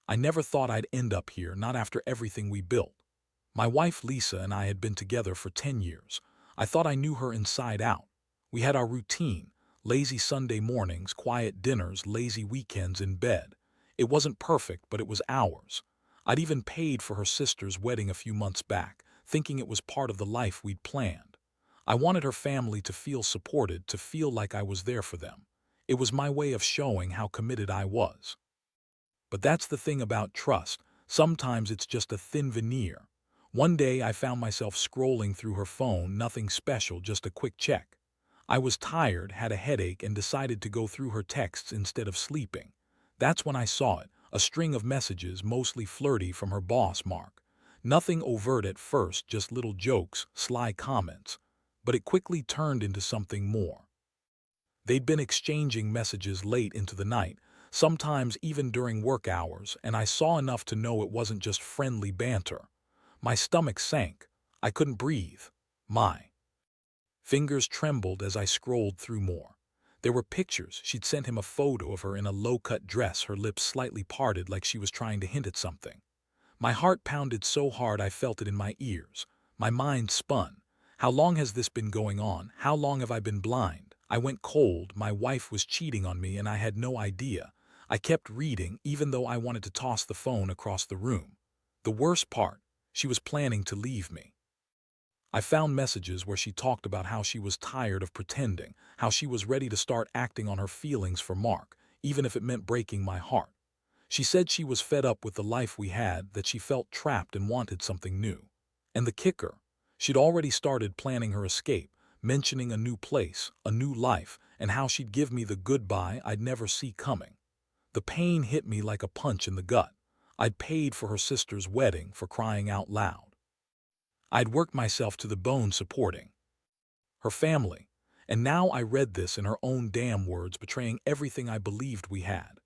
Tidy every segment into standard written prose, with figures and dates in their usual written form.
I never thought I'd end up here, not after everything we built. My wife Lisa and I had been together for 10 years. I thought I knew her inside out. We had our routine, lazy Sunday mornings, quiet dinners, lazy weekends in bed. It wasn't perfect, but it was ours. I'd even paid for her sister's wedding a few months back, thinking it was part of the life we'd planned. I wanted her family to feel supported, to feel like I was there for them. It was my way of showing how committed I was. But that's the thing about trust. Sometimes it's just a thin veneer. One day I found myself scrolling through her phone, nothing special, just a quick check. I was tired, had a headache, and decided to go through her texts instead of sleeping. That's when I saw it, a string of messages, mostly flirty, from her boss, Mark. Nothing overt at first, just little jokes, sly comments. But it quickly turned into something more. They'd been exchanging messages late into the night, sometimes even during work hours, and I saw enough to know it wasn't just friendly banter. My stomach sank. I couldn't breathe. My fingers trembled as I scrolled through more. There were pictures. She'd sent him a photo of her in a low-cut dress, her lips slightly parted like she was trying to hint at something. My heart pounded so hard I felt it in my ears. My mind spun. How long has this been going on? How long have I been blind? I went cold. My wife was cheating on me and I had no idea. I kept reading, even though I wanted to toss the phone across the room. The worst part, she was planning to leave me. I found messages where she talked about how she was tired of pretending, how she was ready to start acting on her feelings for Mark, even if it meant breaking my heart. She said she was fed up with the life we had, that she felt trapped and wanted something new. And the kicker, she'd already started planning her escape, mentioning a new place, a new life, and how she'd give me the goodbye I'd never see coming. The pain hit me like a punch in the gut. I'd paid for her sister's wedding, for crying out loud. I'd worked myself to the bone supporting her family, and now I read this in her own damn words, betraying everything I believed we had.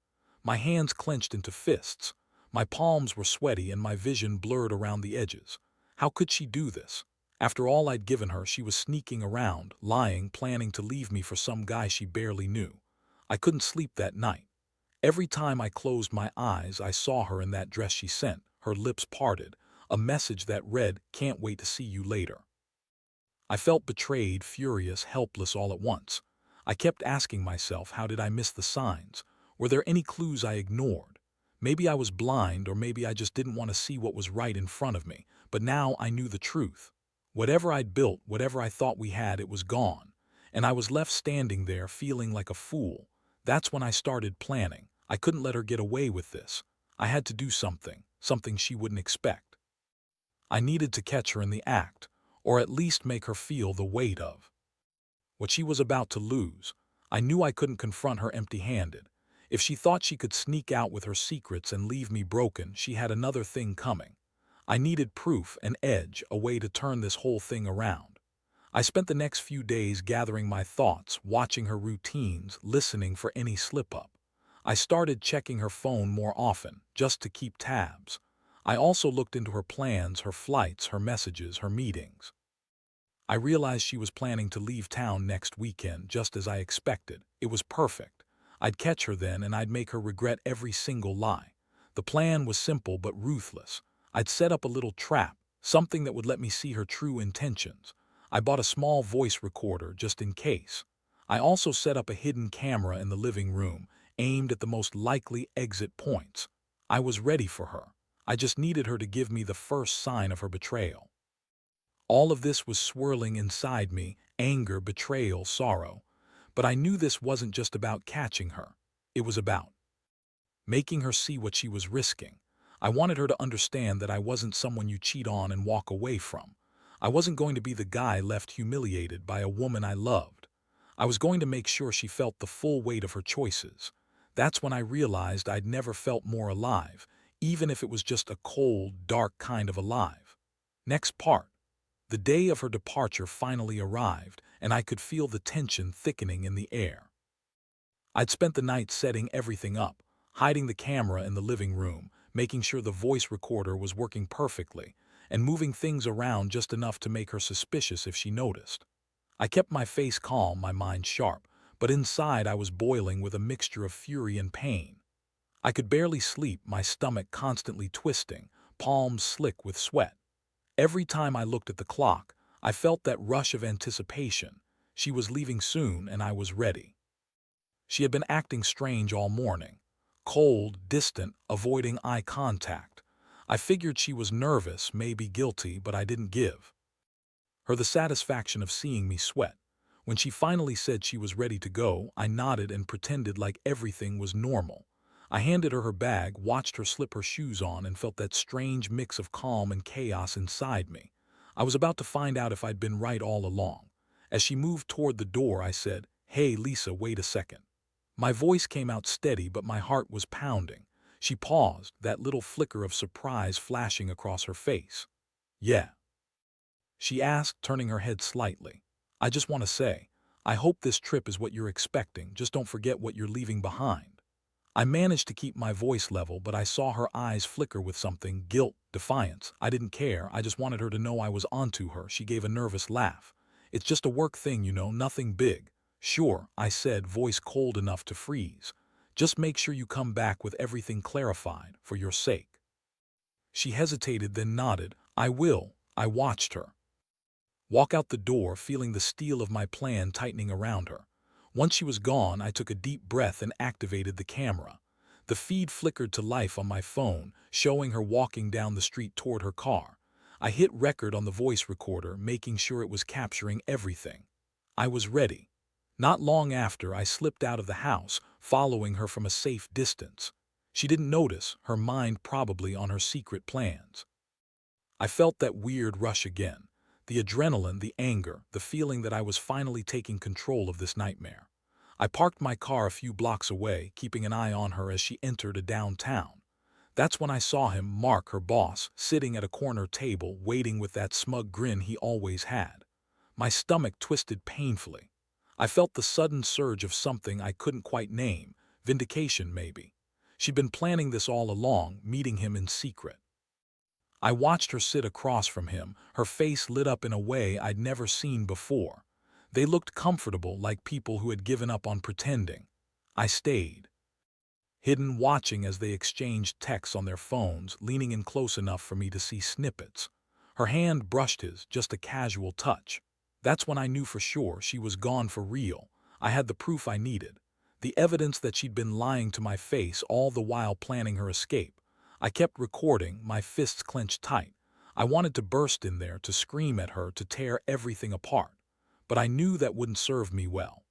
My hands clenched into fists. My palms were sweaty and my vision blurred around the edges. How could she do this? After all I'd given her, she was sneaking around, lying, planning to leave me for some guy she barely knew. I couldn't sleep that night. Every time I closed my eyes, I saw her in that dress she sent, her lips parted, a message that read, "Can't wait to see you later." I felt betrayed, furious, helpless all at once. I kept asking myself, how did I miss the signs? Were there any clues I ignored? Maybe I was blind, or maybe I just didn't want to see what was right in front of me. But now I knew the truth. Whatever I'd built, whatever I thought we had, it was gone. And I was left standing there feeling like a fool. That's when I started planning. I couldn't let her get away with this. I had to do something, something she wouldn't expect. I needed to catch her in the act, or at least make her feel the weight of what she was about to lose. I knew I couldn't confront her empty-handed. If she thought she could sneak out with her secrets and leave me broken, she had another thing coming. I needed proof, an edge, a way to turn this whole thing around. I spent the next few days gathering my thoughts, watching her routines, listening for any slip-up. I started checking her phone more often, just to keep tabs. I also looked into her plans, her flights, her messages, her meetings. I realized she was planning to leave town next weekend, just as I expected. It was perfect. I'd catch her then and I'd make her regret every single lie. The plan was simple but ruthless. I'd set up a little trap, something that would let me see her true intentions. I bought a small voice recorder just in case. I also set up a hidden camera in the living room, aimed at the most likely exit points. I was ready for her. I just needed her to give me the first sign of her betrayal. All of this was swirling inside me, anger, betrayal, sorrow. But I knew this wasn't just about catching her. It was about making her see what she was risking. I wanted her to understand that I wasn't someone you cheat on and walk away from. I wasn't going to be the guy left humiliated by a woman I loved. I was going to make sure she felt the full weight of her choices. That's when I realized I'd never felt more alive, even if it was just a cold, dark kind of alive. Next part. The day of her departure finally arrived, and I could feel the tension thickening in the air. I'd spent the night setting everything up, hiding the camera in the living room, making sure the voice recorder was working perfectly, and moving things around just enough to make her suspicious if she noticed. I kept my face calm, my mind sharp, but inside I was boiling with a mixture of fury and pain. I could barely sleep, my stomach constantly twisting, palms slick with sweat. Every time I looked at the clock, I felt that rush of anticipation. She was leaving soon and I was ready. She had been acting strange all morning. Cold, distant, avoiding eye contact. I figured she was nervous, maybe guilty, but I didn't give her the satisfaction of seeing me sweat. When she finally said she was ready to go, I nodded and pretended like everything was normal. I handed her her bag, watched her slip her shoes on, and felt that strange mix of calm and chaos inside me. I was about to find out if I'd been right all along. As she moved toward the door, I said, "Hey, Lisa, wait a second." My voice came out steady, but my heart was pounding. She paused, that little flicker of surprise flashing across her face. "Yeah?" she asked, turning her head slightly. "I just want to say, I hope this trip is what you're expecting. Just don't forget what you're leaving behind." I managed to keep my voice level, but I saw her eyes flicker with something, guilt, defiance. I didn't care. I just wanted her to know I was onto her. She gave a nervous laugh. "It's just a work thing, nothing big." "Sure," I said, voice cold enough to freeze. "Just make sure you come back with everything clarified, for your sake." She hesitated, then nodded. "I will." I watched her walk out the door, feeling the steel of my plan tightening around her. Once she was gone, I took a deep breath and activated the camera. The feed flickered to life on my phone, showing her walking down the street toward her car. I hit record on the voice recorder, making sure it was capturing everything. I was ready. Not long after, I slipped out of the house, following her from a safe distance. She didn't notice, her mind probably on her secret plans. I felt that weird rush again. The adrenaline, the anger, the feeling that I was finally taking control of this nightmare. I parked my car a few blocks away, keeping an eye on her as she entered a downtown. That's when I saw him, Mark, her boss, sitting at a corner table, waiting with that smug grin he always had. My stomach twisted painfully. I felt the sudden surge of something I couldn't quite name, vindication maybe. She'd been planning this all along, meeting him in secret. I watched her sit across from him, her face lit up in a way I'd never seen before. They looked comfortable, like people who had given up on pretending. I stayed, hidden, watching as they exchanged texts on their phones, leaning in close enough for me to see snippets. Her hand brushed his, just a casual touch. That's when I knew for sure she was gone for real. I had the proof I needed. The evidence that she'd been lying to my face all the while planning her escape. I kept recording, my fists clenched tight. I wanted to burst in there, to scream at her, to tear everything apart. But I knew that wouldn't serve me well.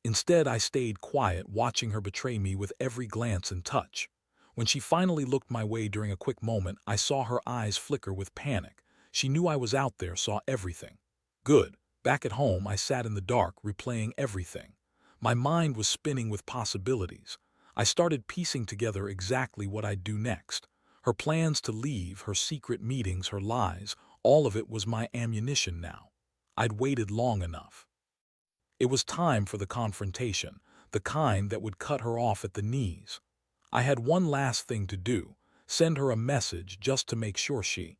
Instead, I stayed quiet, watching her betray me with every glance and touch. When she finally looked my way during a quick moment, I saw her eyes flicker with panic. She knew I was out there, saw everything. Good. Back at home, I sat in the dark, replaying everything. My mind was spinning with possibilities. I started piecing together exactly what I'd do next. Her plans to leave, her secret meetings, her lies, all of it was my ammunition now. I'd waited long enough. It was time for the confrontation, the kind that would cut her off at the knees. I had one last thing to do, send her a message just to make sure she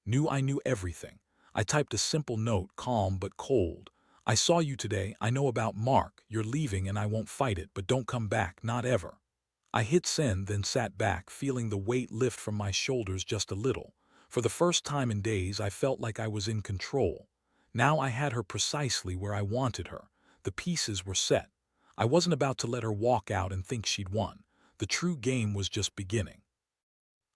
knew I knew everything. I typed a simple note, calm but cold. "I saw you today. I know about Mark. You're leaving and I won't fight it, but don't come back, not ever." I hit send, then sat back, feeling the weight lift from my shoulders just a little. For the first time in days, I felt like I was in control. Now I had her precisely where I wanted her. The pieces were set. I wasn't about to let her walk out and think she'd won. The true game was just beginning.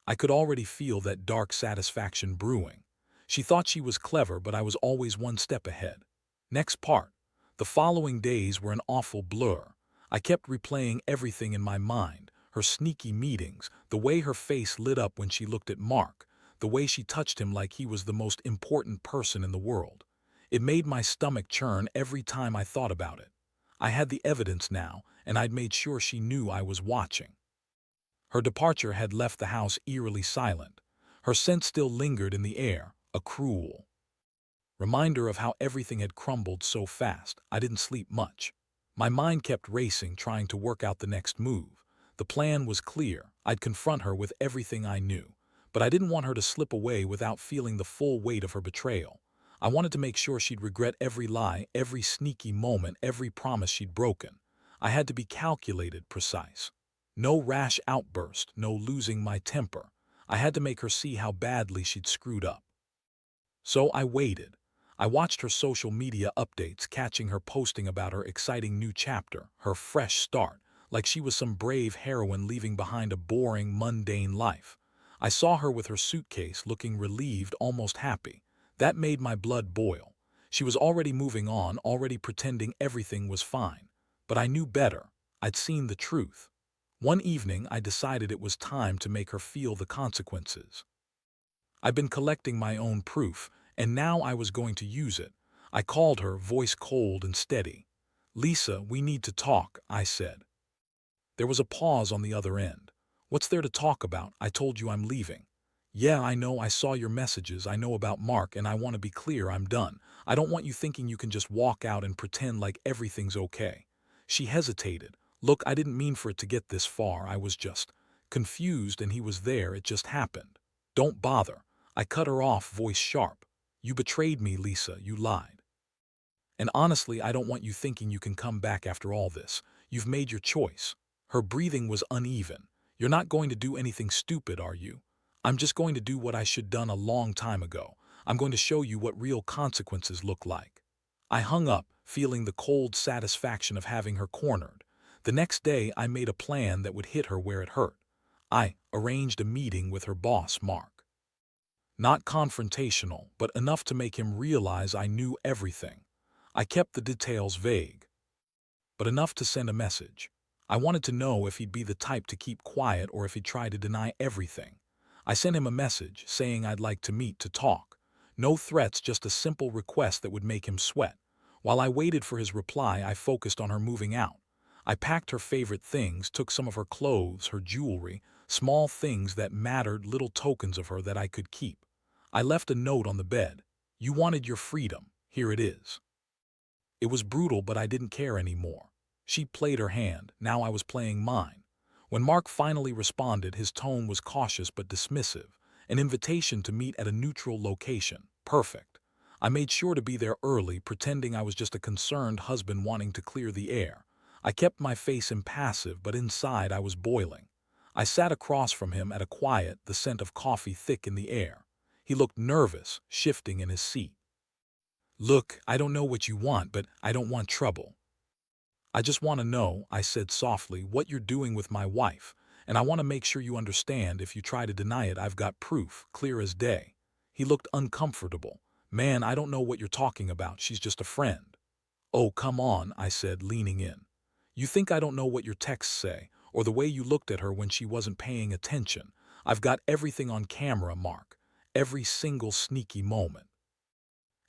I could already feel that dark satisfaction brewing. She thought she was clever, but I was always one step ahead. Next part. The following days were an awful blur. I kept replaying everything in my mind, her sneaky meetings, the way her face lit up when she looked at Mark, the way she touched him like he was the most important person in the world. It made my stomach churn every time I thought about it. I had the evidence now, and I'd made sure she knew I was watching. Her departure had left the house eerily silent. Her scent still lingered in the air, a cruel reminder of how everything had crumbled so fast. I didn't sleep much. My mind kept racing, trying to work out the next move. The plan was clear. I'd confront her with everything I knew. But I didn't want her to slip away without feeling the full weight of her betrayal. I wanted to make sure she'd regret every lie, every sneaky moment, every promise she'd broken. I had to be calculated, precise. No rash outburst, no losing my temper. I had to make her see how badly she'd screwed up. So I waited. I watched her social media updates, catching her posting about her exciting new chapter, her fresh start, like she was some brave heroine leaving behind a boring, mundane life. I saw her with her suitcase, looking relieved, almost happy. That made my blood boil. She was already moving on, already pretending everything was fine. But I knew better. I'd seen the truth. One evening, I decided it was time to make her feel the consequences. I've been collecting my own proof, and now I was going to use it. I called her, voice cold and steady. "Lisa, we need to talk," I said. There was a pause on the other end. "What's there to talk about? I told you I'm leaving." "Yeah, I know, I saw your messages, I know about Mark, and I want to be clear, I'm done. I don't want you thinking you can just walk out and pretend like everything's okay." She hesitated. "Look, I didn't mean for it to get this far, I was just confused, and he was there, it just happened. Don't bother." I cut her off, voice sharp. "You betrayed me, Lisa, you lied. And honestly, I don't want you thinking you can come back after all this. You've made your choice." Her breathing was uneven. "You're not going to do anything stupid, are you?" "I'm just going to do what I should done a long time ago. I'm going to show you what real consequences look like." I hung up, feeling the cold satisfaction of having her cornered. The next day, I made a plan that would hit her where it hurt. I arranged a meeting with her boss, Mark. Not confrontational, but enough to make him realize I knew everything. I kept the details vague, but enough to send a message. I wanted to know if he'd be the type to keep quiet or if he'd try to deny everything. I sent him a message saying I'd like to meet to talk. No threats, just a simple request that would make him sweat. While I waited for his reply, I focused on her moving out. I packed her favorite things, took some of her clothes, her jewelry, small things that mattered, little tokens of her that I could keep. I left a note on the bed. "You wanted your freedom. Here it is." It was brutal, but I didn't care anymore. She played her hand, now I was playing mine. When Mark finally responded, his tone was cautious but dismissive. An invitation to meet at a neutral location. Perfect. I made sure to be there early, pretending I was just a concerned husband wanting to clear the air. I kept my face impassive, but inside I was boiling. I sat across from him at a quiet, the scent of coffee thick in the air. He looked nervous, shifting in his seat. "Look, I don't know what you want, but I don't want trouble. I just want to know," I said softly, "what you're doing with my wife, and I want to make sure you understand if you try to deny it, I've got proof, clear as day." He looked uncomfortable. "Man, I don't know what you're talking about. She's just a friend." "Oh, come on," I said, leaning in. "You think I don't know what your texts say, or the way you looked at her when she wasn't paying attention? I've got everything on camera, Mark. Every single sneaky moment.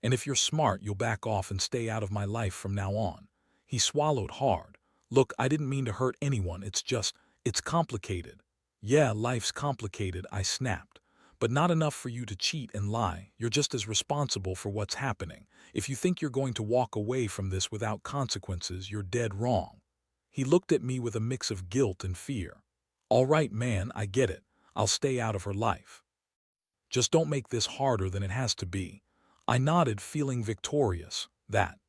And if you're smart, you'll back off and stay out of my life from now on." He swallowed hard. "Look, I didn't mean to hurt anyone. It's complicated." "Yeah, life's complicated," I snapped. "But not enough for you to cheat and lie. You're just as responsible for what's happening. If you think you're going to walk away from this without consequences, you're dead wrong." He looked at me with a mix of guilt and fear. "All right, man, I get it. I'll stay out of her life. Just don't make this harder than it has to be." I nodded, feeling victorious. That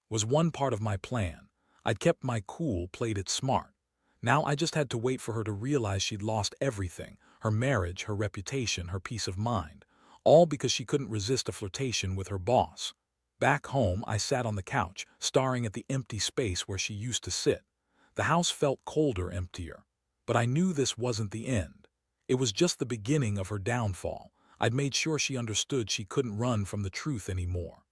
was one part of my plan. I'd kept my cool, played it smart. Now I just had to wait for her to realize she'd lost everything, her marriage, her reputation, her peace of mind, all because she couldn't resist a flirtation with her boss. Back home, I sat on the couch, staring at the empty space where she used to sit. The house felt colder, emptier. But I knew this wasn't the end. It was just the beginning of her downfall. I'd made sure she understood she couldn't run from the truth anymore.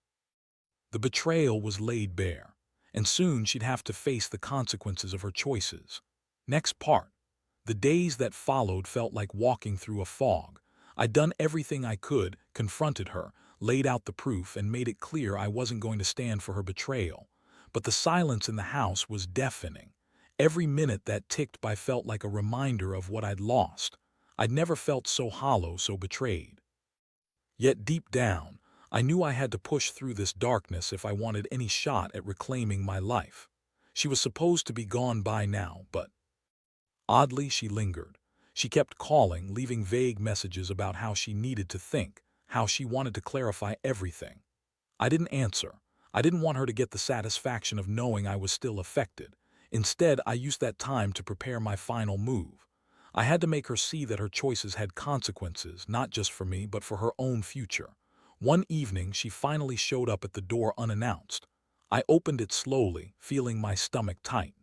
The betrayal was laid bare, and soon she'd have to face the consequences of her choices. Next part. The days that followed felt like walking through a fog. I'd done everything I could, confronted her, laid out the proof, and made it clear I wasn't going to stand for her betrayal. But the silence in the house was deafening. Every minute that ticked by felt like a reminder of what I'd lost. I'd never felt so hollow, so betrayed. Yet deep down, I knew I had to push through this darkness if I wanted any shot at reclaiming my life. She was supposed to be gone by now, but oddly she lingered. She kept calling, leaving vague messages about how she needed to think, how she wanted to clarify everything. I didn't answer. I didn't want her to get the satisfaction of knowing I was still affected. Instead, I used that time to prepare my final move. I had to make her see that her choices had consequences, not just for me, but for her own future. One evening, she finally showed up at the door unannounced. I opened it slowly, feeling my stomach tight.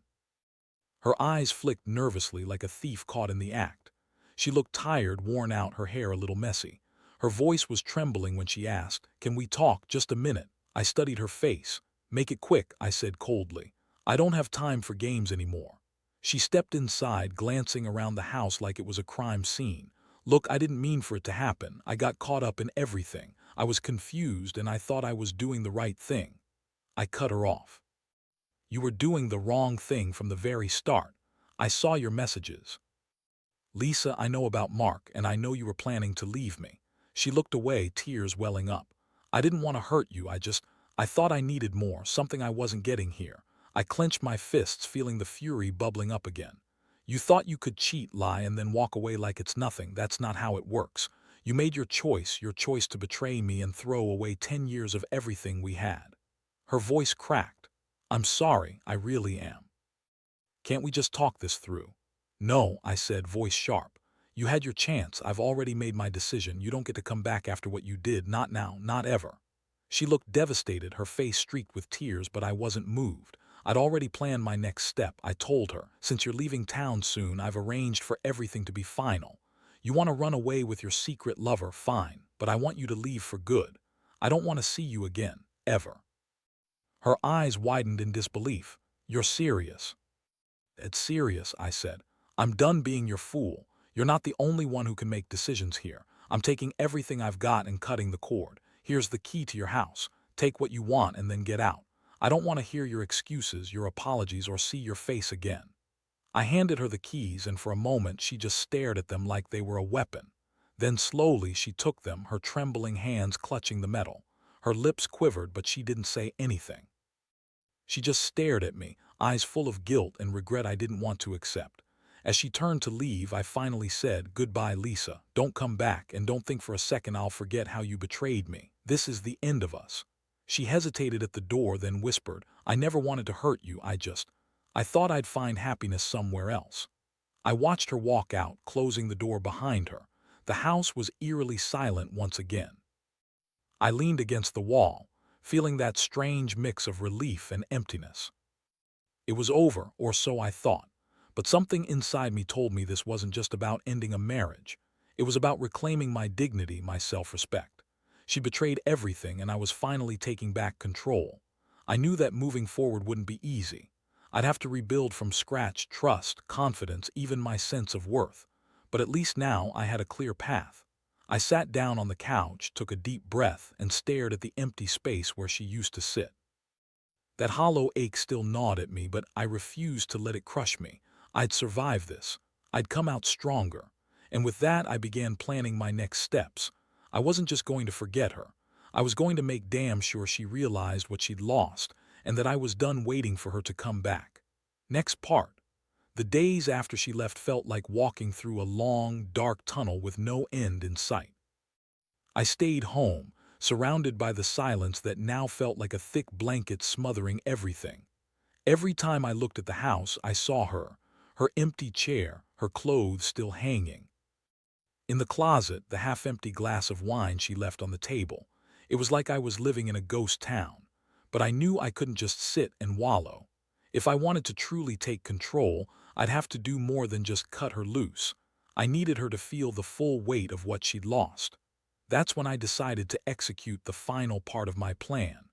Her eyes flicked nervously like a thief caught in the act. She looked tired, worn out, her hair a little messy. Her voice was trembling when she asked, "Can we talk just a minute?" I studied her face. "Make it quick," I said coldly. "I don't have time for games anymore." She stepped inside, glancing around the house like it was a crime scene. "Look, I didn't mean for it to happen. I got caught up in everything. I was confused and I thought I was doing the right thing." I cut her off. "You were doing the wrong thing from the very start. I saw your messages. Lisa, I know about Mark, and I know you were planning to leave me." She looked away, tears welling up. "I didn't want to hurt you, I thought I needed more, something I wasn't getting here." I clenched my fists, feeling the fury bubbling up again. "You thought you could cheat, lie, and then walk away like it's nothing. That's not how it works. You made your choice to betray me and throw away 10 years of everything we had." Her voice cracked. "I'm sorry, I really am. Can't we just talk this through?" "No," I said, voice sharp. "You had your chance. I've already made my decision. You don't get to come back after what you did. Not now, not ever." She looked devastated, her face streaked with tears, but I wasn't moved. I'd already planned my next step. I told her, "Since you're leaving town soon, I've arranged for everything to be final. You want to run away with your secret lover, fine, but I want you to leave for good. I don't want to see you again, ever." Her eyes widened in disbelief. "You're serious?" "It's serious," I said. "I'm done being your fool. You're not the only one who can make decisions here. I'm taking everything I've got and cutting the cord. Here's the key to your house. Take what you want and then get out. I don't want to hear your excuses, your apologies, or see your face again." I handed her the keys, and for a moment she just stared at them like they were a weapon. Then slowly she took them, her trembling hands clutching the metal. Her lips quivered, but she didn't say anything. She just stared at me, eyes full of guilt and regret I didn't want to accept. As she turned to leave, I finally said, "Goodbye, Lisa. Don't come back, and don't think for a second I'll forget how you betrayed me. This is the end of us." She hesitated at the door, then whispered, "I never wanted to hurt you. I thought I'd find happiness somewhere else." I watched her walk out, closing the door behind her. The house was eerily silent once again. I leaned against the wall, feeling that strange mix of relief and emptiness. It was over, or so I thought. But something inside me told me this wasn't just about ending a marriage. It was about reclaiming my dignity, my self-respect. She betrayed everything, and I was finally taking back control. I knew that moving forward wouldn't be easy. I'd have to rebuild from scratch trust, confidence, even my sense of worth. But at least now I had a clear path. I sat down on the couch, took a deep breath, and stared at the empty space where she used to sit. That hollow ache still gnawed at me, but I refused to let it crush me. I'd survive this. I'd come out stronger. And with that, I began planning my next steps. I wasn't just going to forget her. I was going to make damn sure she realized what she'd lost, and that I was done waiting for her to come back. Next part. The days after she left felt like walking through a long, dark tunnel with no end in sight. I stayed home, surrounded by the silence that now felt like a thick blanket smothering everything. Every time I looked at the house, I saw her, her empty chair, her clothes still hanging. In the closet, the half-empty glass of wine she left on the table. It was like I was living in a ghost town. But I knew I couldn't just sit and wallow. If I wanted to truly take control, I'd have to do more than just cut her loose. I needed her to feel the full weight of what she'd lost. That's when I decided to execute the final part of my plan.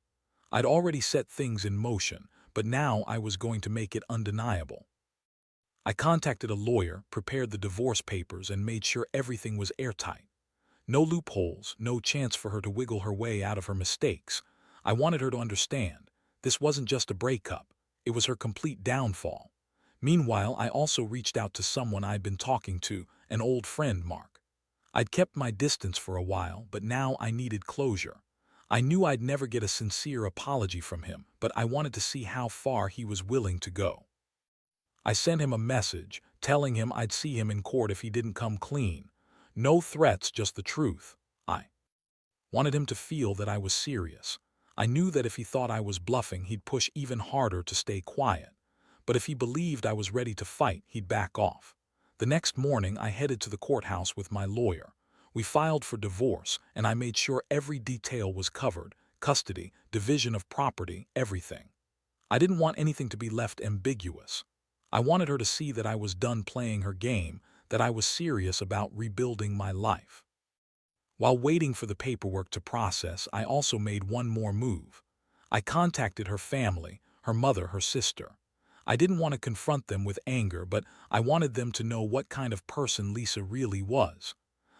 I'd already set things in motion, but now I was going to make it undeniable. I contacted a lawyer, prepared the divorce papers, and made sure everything was airtight. No loopholes, no chance for her to wiggle her way out of her mistakes. I wanted her to understand. This wasn't just a breakup. It was her complete downfall. Meanwhile, I also reached out to someone I'd been talking to, an old friend, Mark. I'd kept my distance for a while, but now I needed closure. I knew I'd never get a sincere apology from him, but I wanted to see how far he was willing to go. I sent him a message, telling him I'd see him in court if he didn't come clean. No threats, just the truth. I wanted him to feel that I was serious. I knew that if he thought I was bluffing, he'd push even harder to stay quiet. but if he believed I was ready to fight, he'd back off. The next morning, I headed to the courthouse with my lawyer. We filed for divorce, and I made sure every detail was covered: custody, division of property, everything. I didn't want anything to be left ambiguous. I wanted her to see that I was done playing her game, that I was serious about rebuilding my life. While waiting for the paperwork to process, I also made one more move. I contacted her family, her mother, her sister. I didn't want to confront them with anger, but I wanted them to know what kind of person Lisa really was.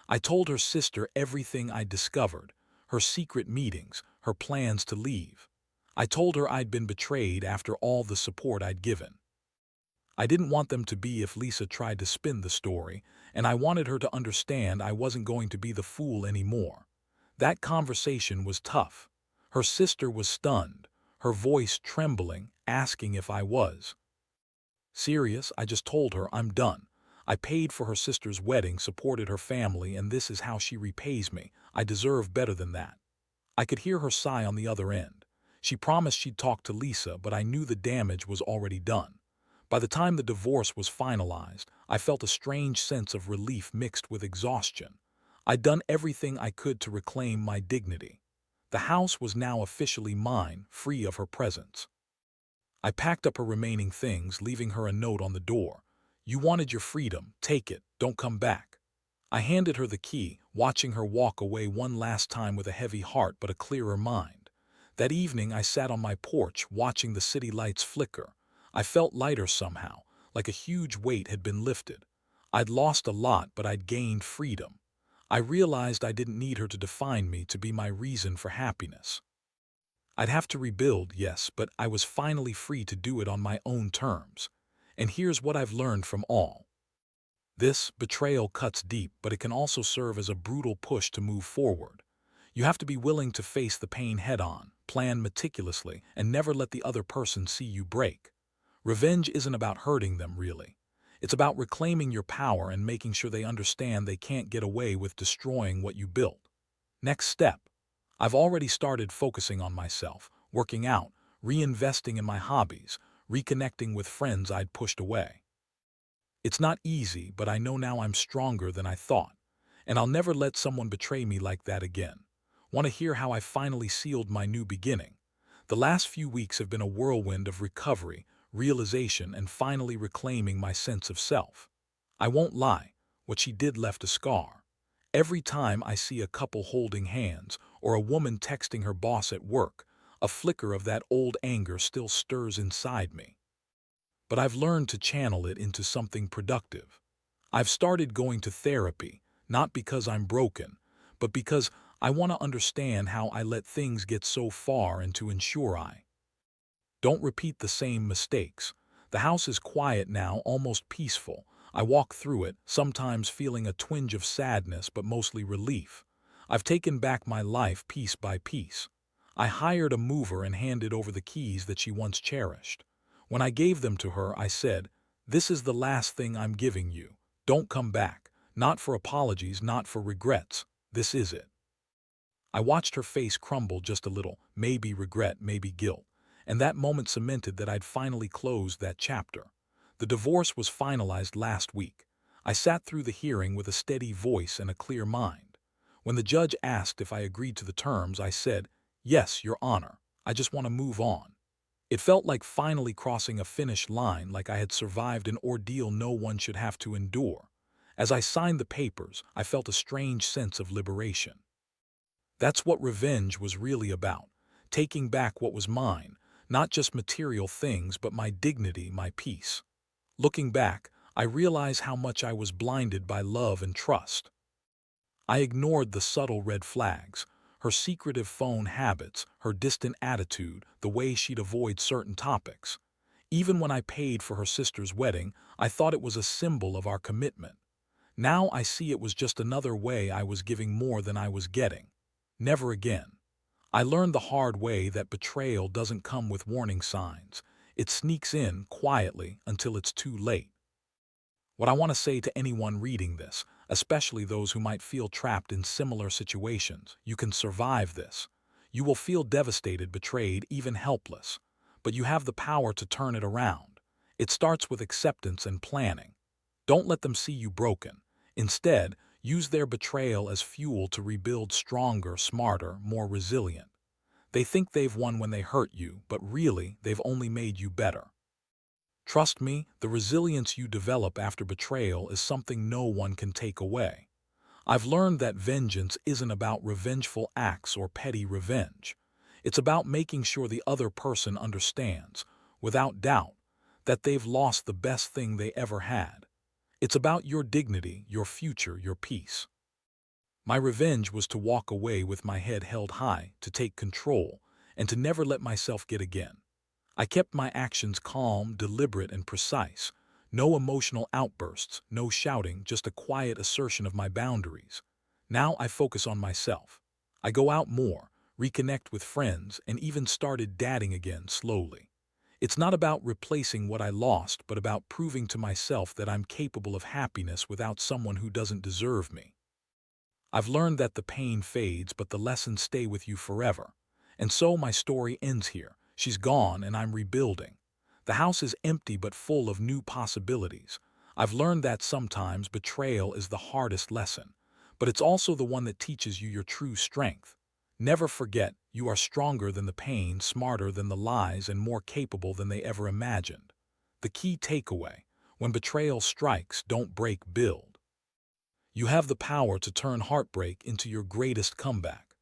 I told her sister everything I discovered: her secret meetings, her plans to leave. I told her I'd been betrayed after all the support I'd given. I didn't want them to be if Lisa tried to spin the story, and I wanted her to understand I wasn't going to be the fool anymore. That conversation was tough. Her sister was stunned, her voice trembling, asking if I was serious. I just told her I'm done. I paid for her sister's wedding, supported her family, and this is how she repays me. I deserve better than that. I could hear her sigh on the other end. She promised she'd talk to Lisa, but I knew the damage was already done. By the time the divorce was finalized, I felt a strange sense of relief mixed with exhaustion. I'd done everything I could to reclaim my dignity. The house was now officially mine, free of her presence. I packed up her remaining things, leaving her a note on the door. "You wanted your freedom, take it, don't come back." I handed her the key, watching her walk away one last time with a heavy heart but a clearer mind. That evening I sat on my porch, watching the city lights flicker. I felt lighter somehow, like a huge weight had been lifted. I'd lost a lot, but I'd gained freedom. I realized I didn't need her to define me, to be my reason for happiness. I'd have to rebuild, yes, but I was finally free to do it on my own terms. And here's what I've learned from all this: betrayal cuts deep, but it can also serve as a brutal push to move forward. You have to be willing to face the pain head-on, plan meticulously, and never let the other person see you break. Revenge isn't about hurting them, really. It's about reclaiming your power and making sure they understand they can't get away with destroying what you built. Next step. I've already started focusing on myself, working out, reinvesting in my hobbies, reconnecting with friends I'd pushed away. It's not easy, but I know now I'm stronger than I thought, and I'll never let someone betray me like that again. Want to hear how I finally sealed my new beginning? The last few weeks have been a whirlwind of recovery, realization, and finally reclaiming my sense of self. I won't lie, what she did left a scar. Every time I see a couple holding hands or a woman texting her boss at work, a flicker of that old anger still stirs inside me. But I've learned to channel it into something productive. I've started going to therapy, not because I'm broken, but because I want to understand how I let things get so far and to ensure I don't repeat the same mistakes. The house is quiet now, almost peaceful. I walk through it, sometimes feeling a twinge of sadness but mostly relief. I've taken back my life piece by piece. I hired a mover and handed over the keys that she once cherished. When I gave them to her, I said, "This is the last thing I'm giving you. Don't come back. Not for apologies, not for regrets. This is it." I watched her face crumble just a little, maybe regret, maybe guilt, and that moment cemented that I'd finally closed that chapter. The divorce was finalized last week. I sat through the hearing with a steady voice and a clear mind. When the judge asked if I agreed to the terms, I said, "Yes, Your Honor. I just want to move on." It felt like finally crossing a finish line, like I had survived an ordeal no one should have to endure. As I signed the papers, I felt a strange sense of liberation. That's what revenge was really about: taking back what was mine, not just material things, but my dignity, my peace. Looking back, I realize how much I was blinded by love and trust. I ignored the subtle red flags: her secretive phone habits, her distant attitude, the way she'd avoid certain topics. Even when I paid for her sister's wedding, I thought it was a symbol of our commitment. Now I see it was just another way I was giving more than I was getting. Never again. I learned the hard way that betrayal doesn't come with warning signs. It sneaks in quietly until it's too late. What I want to say to anyone reading this, especially those who might feel trapped in similar situations: you can survive this. You will feel devastated, betrayed, even helpless, but you have the power to turn it around. It starts with acceptance and planning. Don't let them see you broken. Instead, use their betrayal as fuel to rebuild stronger, smarter, more resilient. They think they've won when they hurt you, but really, they've only made you better. Trust me, the resilience you develop after betrayal is something no one can take away. I've learned that vengeance isn't about revengeful acts or petty revenge. It's about making sure the other person understands, without doubt, that they've lost the best thing they ever had. It's about your dignity, your future, your peace. My revenge was to walk away with my head held high, to take control, and to never let myself get again. I kept my actions calm, deliberate, and precise. No emotional outbursts, no shouting, just a quiet assertion of my boundaries. Now I focus on myself. I go out more, reconnect with friends, and even started dating again slowly. It's not about replacing what I lost, but about proving to myself that I'm capable of happiness without someone who doesn't deserve me. I've learned that the pain fades, but the lessons stay with you forever. And so my story ends here. She's gone and I'm rebuilding. The house is empty but full of new possibilities. I've learned that sometimes betrayal is the hardest lesson, but it's also the one that teaches you your true strength. Never forget, you are stronger than the pain, smarter than the lies, and more capable than they ever imagined. The key takeaway: when betrayal strikes, don't break, build. You have the power to turn heartbreak into your greatest comeback.